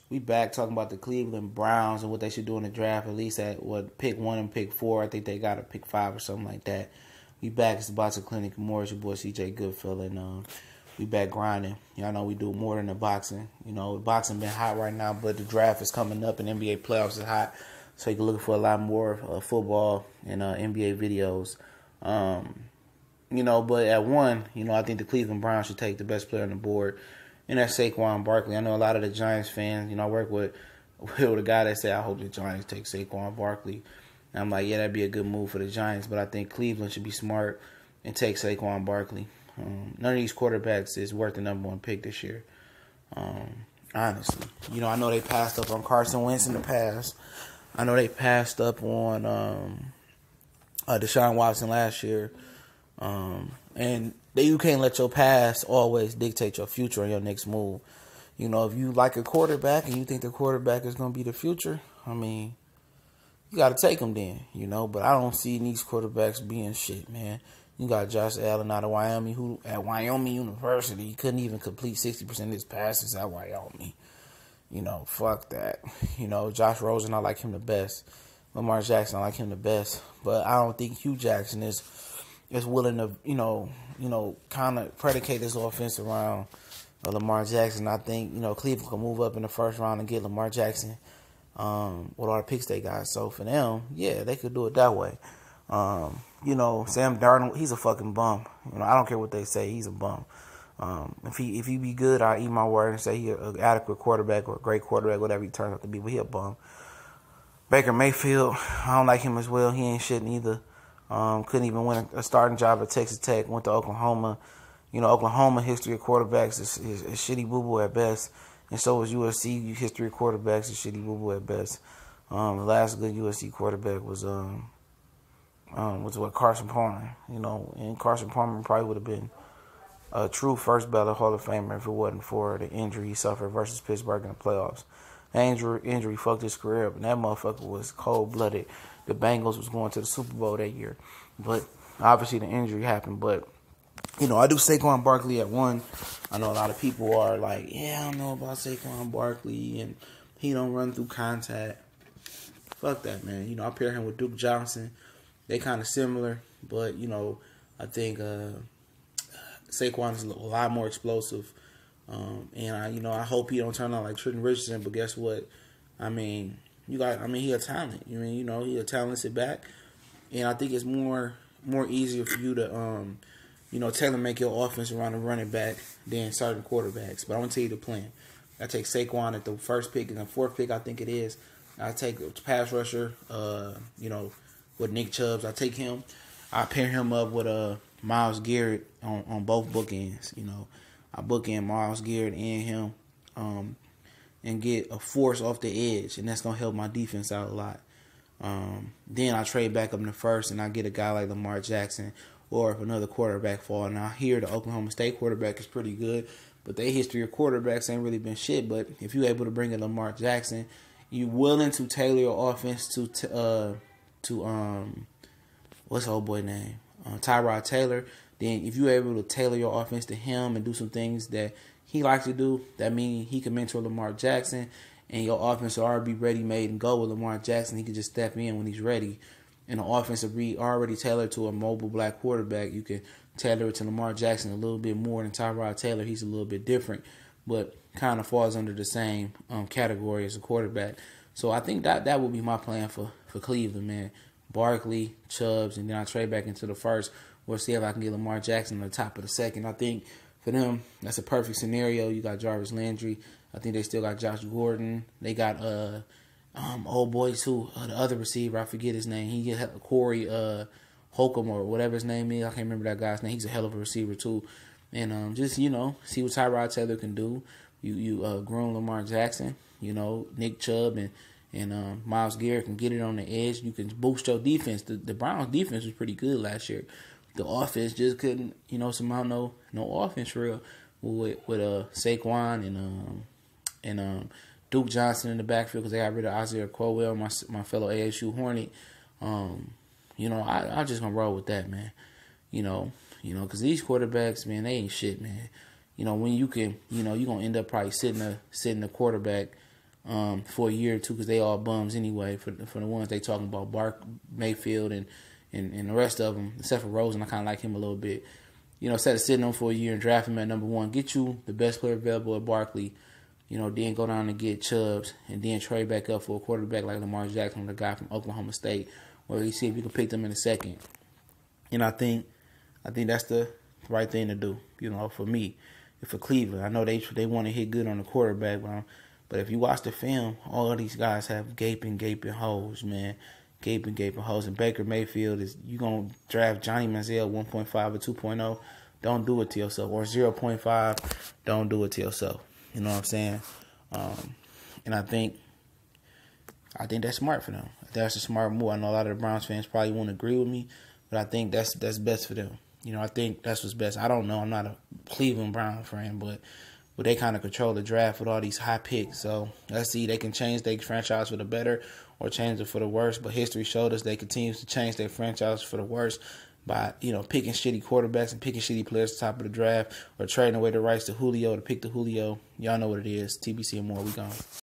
We back talking about the Cleveland Browns and what they should do in the draft, at least at pick 1 and pick 4. I think they got a pick 5 or something like that. We back. It's the Boxing Clinic. More. It's your boy CJ Goodfellow, and we back grinding. Y'all know we do more than the boxing. You know, boxing been hot right now, but the draft is coming up and NBA playoffs is hot. So you can look for a lot more football and NBA videos. You know, but at 1, you know, I think the Cleveland Browns should take the best player on the board. And that's Saquon Barkley. I know a lot of the Giants fans, you know, I work with a guy that said, I hope the Giants take Saquon Barkley. And I'm like, yeah, that'd be a good move for the Giants. But I think Cleveland should be smart and take Saquon Barkley. None of these quarterbacks is worth the number 1 pick this year. Honestly. You know, I know they passed up on Carson Wentz in the past. I know they passed up on Deshaun Watson last year. And you can't let your past always dictate your future or your next move. You know, if you like a quarterback and you think the quarterback is going to be the future, I mean, you got to take him then, you know. But I don't see these quarterbacks being shit, man. You got Josh Allen out of Wyoming, who at Wyoming University couldn't even complete 60% of his passes at Wyoming. You know, fuck that. You know, Josh Rosen, I like him the best. Lamar Jackson, I like him the best. But I don't think Hugh Jackson is willing to, you know, kind of predicate this offense around Lamar Jackson. I think, you know, Cleveland can move up in the first round and get Lamar Jackson with all the picks they got. So for them, yeah, they could do it that way. You know, Sam Darnold, he's a fucking bum. You know, I don't care what they say, he's a bum. If he be good, I eat my word and say he's an adequate quarterback or a great quarterback, whatever he turns out to be. But he a bum. Baker Mayfield, I don't like him as well. He ain't shit neither. Couldn't even win a starting job at Texas Tech. Went to Oklahoma. You know, Oklahoma history of quarterbacks is shitty boo-boo at best. And so is USC history of quarterbacks is shitty boo-boo at best. The last good USC quarterback was Carson Palmer. You know, and Carson Palmer probably would have been a true first ballot Hall of Famer if it wasn't for the injury he suffered versus Pittsburgh in the playoffs. The injury fucked his career up, and that motherfucker was cold-blooded. The Bengals was going to the Super Bowl that year. But obviously the injury happened. But, you know, I do Saquon Barkley at 1. I know a lot of people are like, yeah, I don't know about Saquon Barkley, and he don't run through contact. Fuck that, man. You know, I pair him with Duke Johnson. They kind of similar. But, you know, I think Saquon is a lot more explosive. And, I hope he don't turn out like Trenton Richardson. But guess what? I mean, he a talent. He a talented back, and I think it's more easier for you to, tailor make your offense around a running back than certain quarterbacks. But I'm gonna tell you the plan. I take Saquon at the first pick and the 4th pick. I think it is. I take a pass rusher. With Nick Chubb, I take him. I pair him up with Myles Garrett on both bookends. You know, I bookend Myles Garrett and him. And get a force off the edge, and that's going to help my defense out a lot. Then I trade back up in the first, and I get a guy like Lamar Jackson, or if another quarterback fall. Now, here, the Oklahoma State quarterback is pretty good, but their history of quarterbacks ain't really been shit. But if you're able to bring in Lamar Jackson, you're willing to tailor your offense to what's the old boy name? Tyrod Taylor. Then if you're able to tailor your offense to him and do some things that he likes to do, that means he can mentor Lamar Jackson, and your offense will already be ready-made and go with Lamar Jackson. He can just step in when he's ready. And the offense will be already tailored to a mobile black quarterback. You can tailor it to Lamar Jackson a little bit more than Tyrod Taylor. He's a little bit different, but kind of falls under the same category as a quarterback. So I think that would be my plan for Cleveland, man. Barkley, Chubbs, and then I trade back into the first. We'll see if I can get Lamar Jackson on the top of the second. I think for them, that's a perfect scenario. You got Jarvis Landry. I think they still got Josh Gordon. They got old boy too, the other receiver. I forget his name. He get Corey Holcomb or whatever his name is. I can't remember that guy's name. He's a hell of a receiver too. And just see what Tyrod Taylor can do. You groom Lamar Jackson. Nick Chubb and Myles Garrett can get it on the edge. You can boost your defense. The Browns' defense was pretty good last year. The offense just couldn't, somehow no offense real with Saquon and Duke Johnson in the backfield because they got rid of Isaiah Crowell, my fellow ASU Hornet. I just gonna roll with that, man. Because these quarterbacks, man, they ain't shit, man. When you can, you're gonna end up probably sitting a quarterback for a year or two because they all bums anyway. For the ones they talking about, Mayfield and the rest of them, except for Rosen, I kind of like him a little bit. Instead of sitting on for a year and draft him at number 1, get you the best player available at Barkley. Then go down and get Chubbs, and then trade back up for a quarterback like Lamar Jackson, the guy from Oklahoma State, or you see if you can pick them in a second. And I think that's the right thing to do. For me, for Cleveland, I know they want to hit good on the quarterback, but if you watch the film, all of these guys have gaping holes, man. Gaping holes. And Baker Mayfield you gonna draft Johnny Manziel 1.5 or 2.0? Don't do it to yourself. Or 0.5, don't do it to yourself. You know what I'm saying? And I think that's smart for them. That's a smart move. I know a lot of the Browns fans probably won't agree with me, but I think that's best for them. I think that's what's best. I don't know. I'm not a Cleveland Brown fan, but they kind of control the draft with all these high picks. So let's see. They can change their franchise for the better or change it for the worse. But history showed us they continue to change their franchise for the worse by, picking shitty quarterbacks and picking shitty players at the top of the draft or trading away the rights to Julio to pick the Julio. Y'all know what it is. TBC and more. We gone.